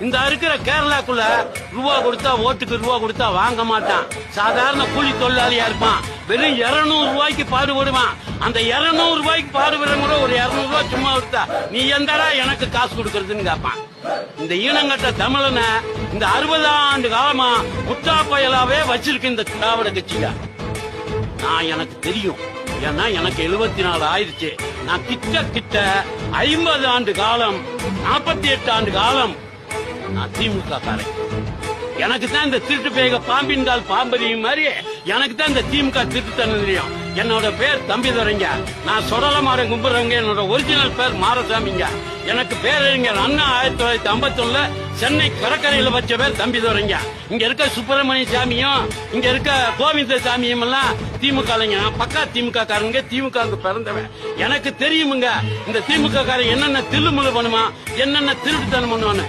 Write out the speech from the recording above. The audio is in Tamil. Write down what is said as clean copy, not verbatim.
இந்த இருக்கிற கேரளாக்குள்ள ரூபா கொடுத்தா ஓட்டுக்கு ரூபா கொடுத்தா வாங்க மாட்டான். சாதாரண கூலி தொழிலாளியா இருப்பான். வெறும் 200 ரூபாய்க்கு பாடுபடுவான். அந்த 200 ரூபாய்க்கு பாடுபடுற ஒரு 200 ரூபாய் சும்மா கொடுத்தா நீ எந்தடா எனக்கு காசு கொடுக்கறதுன்னு கேட்பான். இந்த ஈனங்கட்ட தமிழனை இந்த 60 ஆண்டு காலமா முட்டா பயலாவே வச்சிருக்கு இந்த திராவிட கட்சியா. நான் எனக்கு தெரியும். ஏன்னா எனக்கு 74 ஆயிடுச்சு. நான் கிட்ட 50 ஆண்டு காலம் 48 ஆண்டு காலம் நான் திமுக காரன். எனக்கு தான் இந்த திருட்டு பேக பாம்பின் கால் பாம்பரியும் மாதிரி எனக்கு தான் இந்த திமுக திருட்டு தெரியும். என்னோட பேர் தம்பிதுரைங்க. நான் சொடலமாரன் கும்பிடுறவங்க. என்னோட ஒரிஜினல் பேர் மாரசாமிங்க. எனக்கு பேரறிஞர் அண்ணா 1951 சென்னை கடற்கரையில வச்ச பேர் தம்பிதுரைங்க. இங்க இருக்க சுப்பிரமணிய சாமியும் இங்க இருக்க கோவிந்த சாமியும் எல்லாம் திமுக. நான் பக்கா திமுக காரங்க. திமுக பிறந்தவன். எனக்கு தெரியுமுங்க இந்த திமுக காரன் என்னென்ன தில்லுமுள்ளு பண்ணுவான், என்னென்ன திருட்டுத்தனம் பண்ணுவான்னு.